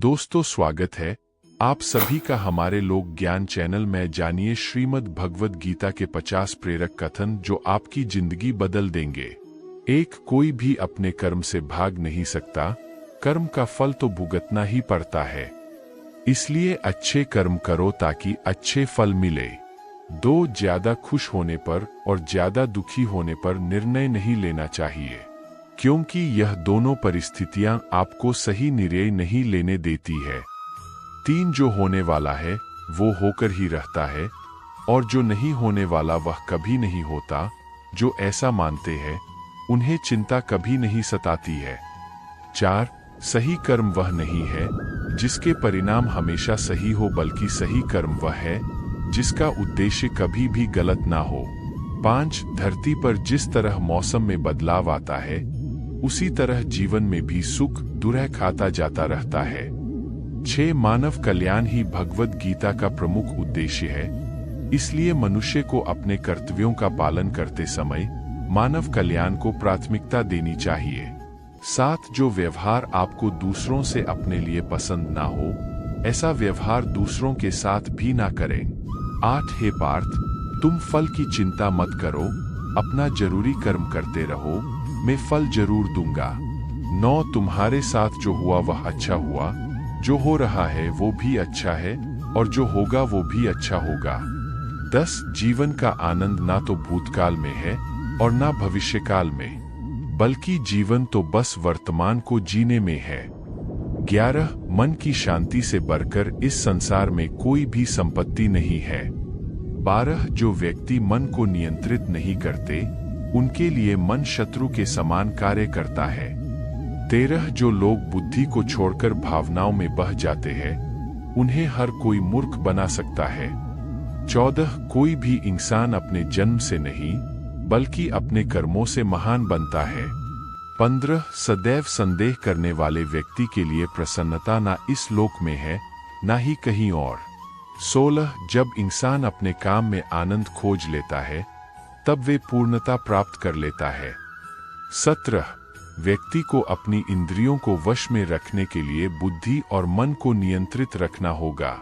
दोस्तों, स्वागत है आप सभी का हमारे लोक ज्ञान चैनल में। जानिए श्रीमद् भगवद गीता के 50 प्रेरक कथन जो आपकी जिंदगी बदल देंगे। एक, कोई भी अपने कर्म से भाग नहीं सकता, कर्म का फल तो भुगतना ही पड़ता है, इसलिए अच्छे कर्म करो ताकि अच्छे फल मिले। 2, ज्यादा खुश होने पर और ज्यादा दुखी होने पर निर्णय नहीं लेना चाहिए, क्योंकि यह दोनों परिस्थितियां आपको सही निर्णय नहीं लेने देती है। 3, जो होने वाला है वो होकर ही रहता है और जो नहीं होने वाला वह कभी नहीं होता। जो ऐसा मानते हैं उन्हें चिंता कभी नहीं सताती है। 4, सही कर्म वह नहीं है जिसके परिणाम हमेशा सही हो, बल्कि सही कर्म वह है जिसका उद्देश्य कभी भी गलत ना हो। 5, धरती पर जिस तरह मौसम में बदलाव आता है उसी तरह जीवन में भी सुख दुर्ह खाता जाता रहता है। 6, मानव कल्याण ही भगवद गीता का प्रमुख उद्देश्य है, इसलिए मनुष्य को अपने कर्तव्यों का पालन करते समय मानव कल्याण को प्राथमिकता देनी चाहिए। 7, जो व्यवहार आपको दूसरों से अपने लिए पसंद ना हो, ऐसा व्यवहार दूसरों के साथ भी ना करें। 8, हे पार्थ, तुम फल की चिंता मत करो, अपना जरूरी कर्म करते रहो, मैं फल जरूर दूंगा। 9, तुम्हारे साथ जो हुआ वह अच्छा हुआ, जो हो रहा है वो भी अच्छा है और जो होगा वो भी अच्छा होगा। 10, जीवन का आनंद ना तो भूतकाल में है और ना भविष्यकाल में, बल्कि जीवन तो बस वर्तमान को जीने में है। 11, मन की शांति से बढ़कर इस संसार में कोई भी संपत्ति नहीं है। 12, जो व्यक्ति मन को नियंत्रित नहीं करते उनके लिए मन शत्रु के समान कार्य करता है। 13, जो लोग बुद्धि को छोड़कर भावनाओं में बह जाते हैं उन्हें हर कोई मूर्ख बना सकता है। 14, कोई भी इंसान अपने जन्म से नहीं बल्कि अपने कर्मों से महान बनता है। 15, सदैव संदेह करने वाले व्यक्ति के लिए प्रसन्नता ना इस लोक में है ना ही कहीं और। 16, जब इंसान अपने काम में आनंद खोज लेता है तब वे पूर्णता प्राप्त कर लेता है। 17, व्यक्ति को अपनी इंद्रियों को वश में रखने के लिए बुद्धि और मन को नियंत्रित रखना होगा।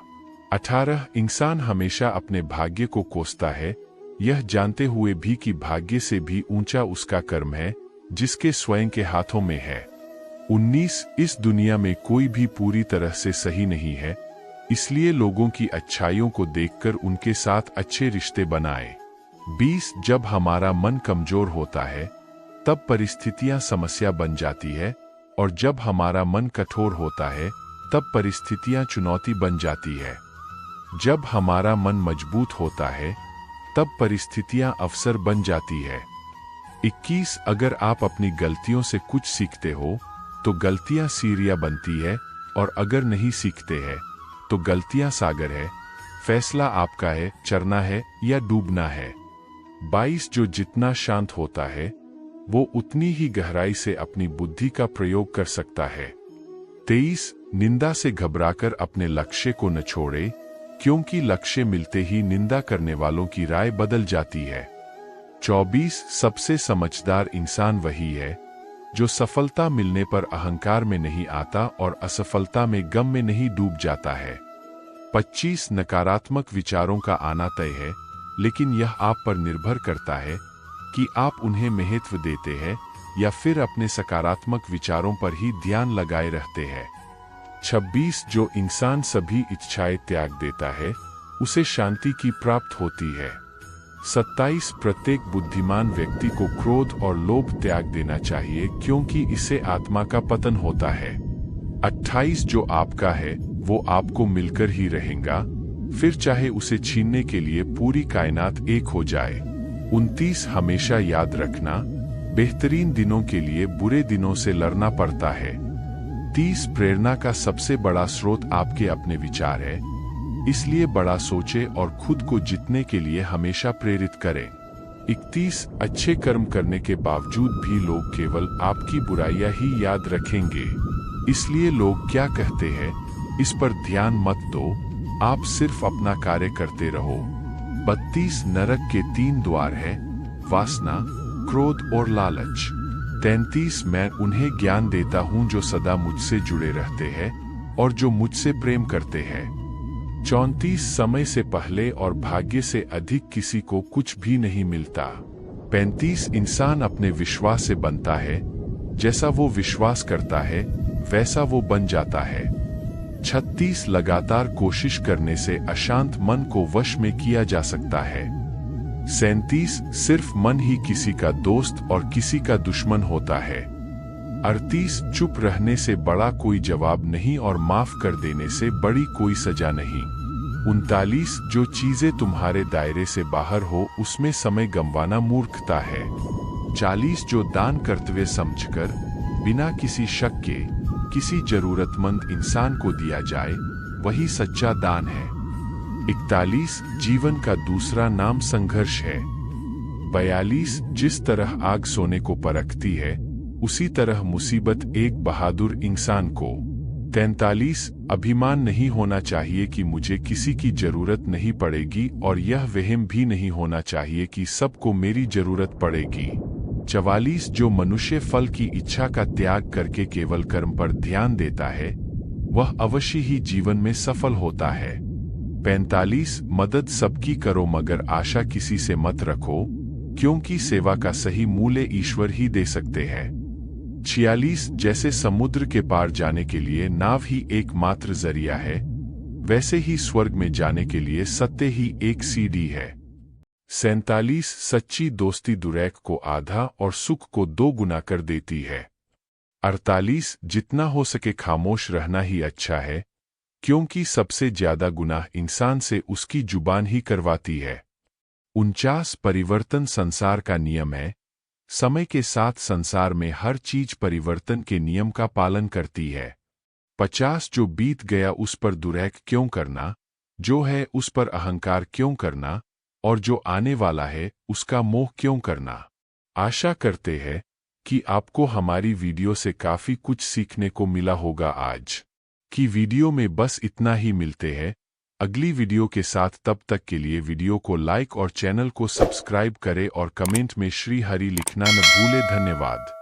18, इंसान हमेशा अपने भाग्य को कोसता है, यह जानते हुए भी कि भाग्य से भी ऊंचा उसका कर्म है जिसके स्वयं के हाथों में है। 19, इस दुनिया में कोई भी पूरी तरह से सही नहीं है, इसलिए लोगों की अच्छाइयों को देखकर उनके साथ अच्छे रिश्ते बनाएं। 20, जब हमारा मन कमजोर होता है तब परिस्थितियां समस्या बन जाती है और जब हमारा मन कठोर होता है तब परिस्थितियां चुनौती बन जाती है। जब हमारा मन मजबूत होता है तब परिस्थितियां अवसर बन जाती है। 21, अगर आप अपनी गलतियों से कुछ सीखते हो तो गलतियां सीढ़ियां बनती है और अगर नहीं सीखते हैं तो गलतियां सागर है। फैसला आपका है, चरना है या डूबना है। 22, जो जितना शांत होता है वो उतनी ही गहराई से अपनी बुद्धि का प्रयोग कर सकता है। 23, निंदा से घबराकर अपने लक्ष्य को न छोड़े, क्योंकि लक्ष्य मिलते ही निंदा करने वालों की राय बदल जाती है। 24, सबसे समझदार इंसान वही है जो सफलता मिलने पर अहंकार में नहीं आता और असफलता में गम में नहीं डूब जाता है। 25, नकारात्मक विचारों का आना तय है, लेकिन यह आप पर निर्भर करता है कि आप उन्हें महत्व देते हैं या फिर अपने सकारात्मक विचारों पर ही ध्यान लगाए रहते हैं। 26, जो इंसान सभी इच्छाएं त्याग देता है उसे शांति की प्राप्त होती है। 27, प्रत्येक बुद्धिमान व्यक्ति को क्रोध और लोभ त्याग देना चाहिए, क्योंकि इससे आत्मा का पतन होता है। 28, जो आपका है वो आपको मिलकर ही रहेगा, फिर चाहे उसे छीनने के लिए पूरी कायनात एक हो जाए। 29, हमेशा याद रखना, बेहतरीन दिनों के लिए बुरे दिनों से लड़ना पड़ता है। 30, प्रेरणा का सबसे बड़ा स्रोत आपके अपने विचार है, इसलिए बड़ा सोचे और खुद को जीतने के लिए हमेशा प्रेरित करें। 31, अच्छे कर्म करने के बावजूद भी लोग केवल आपकी बुराइयां ही याद रखेंगे, इसलिए लोग क्या कहते हैं इस पर ध्यान मत दो, आप सिर्फ अपना कार्य करते रहो। 32, नरक के 3 द्वार हैं, वासना, क्रोध और लालच। 33, मैं उन्हें ज्ञान देता हूँ जो सदा मुझसे जुड़े रहते हैं और जो मुझसे प्रेम करते हैं। 34 समय से पहले और भाग्य से अधिक किसी को कुछ भी नहीं मिलता। 35 इंसान अपने विश्वास से बनता है, जैसा वो विश्वास करता है वैसा वो बन जाता है। 36 लगातार कोशिश करने से अशांत मन को वश में किया जा सकता है। 37 सिर्फ मन ही किसी का दोस्त और किसी का दुश्मन होता है। 38 चुप रहने से बड़ा कोई जवाब नहीं और माफ कर देने से बड़ी कोई सजा नहीं। 39 जो चीजें तुम्हारे दायरे से बाहर हो उसमें समय गंवाना मूर्खता है। 40 जो दान कर्तव्य समझकर बिना किसी शक के किसी जरूरतमंद इंसान को दिया जाए वही सच्चा दान है। 41 जीवन का दूसरा नाम संघर्ष है। 42 जिस तरह आग सोने को परखती है उसी तरह मुसीबत एक बहादुर इंसान को। 43 अभिमान नहीं होना चाहिए कि मुझे किसी की जरूरत नहीं पड़ेगी और यह वहम भी नहीं होना चाहिए कि सबको मेरी जरूरत पड़ेगी। 44 जो मनुष्य फल की इच्छा का त्याग करके केवल कर्म पर ध्यान देता है वह अवश्य ही जीवन में सफल होता है। 45 मदद सबकी करो मगर आशा किसी से मत रखो, क्योंकि सेवा का सही मूल्य ईश्वर ही दे सकते हैं। 46 जैसे समुद्र के पार जाने के लिए नाव ही एकमात्र जरिया है, वैसे ही स्वर्ग में जाने के लिए सत्य ही एक सीढ़ी है। 47 सच्ची दोस्ती दुरैक को आधा और सुख को 2 गुना कर देती है। 48 जितना हो सके खामोश रहना ही अच्छा है, क्योंकि सबसे ज्यादा गुनाह इंसान से उसकी जुबान ही करवाती है। 49 परिवर्तन संसार का नियम है। समय के साथ संसार में हर चीज परिवर्तन के नियम का पालन करती है। 50 जो बीत गया उस पर दुरैक क्यों करना, जो है उस पर अहंकार क्यों करना, और जो आने वाला है उसका मोह क्यों करना। आशा करते हैं कि आपको हमारी वीडियो से काफी कुछ सीखने को मिला होगा। आज की वीडियो में बस इतना ही। मिलते हैं अगली वीडियो के साथ, तब तक के लिए वीडियो को लाइक और चैनल को सब्सक्राइब करें और कमेंट में श्री हरि लिखना न भूले। धन्यवाद।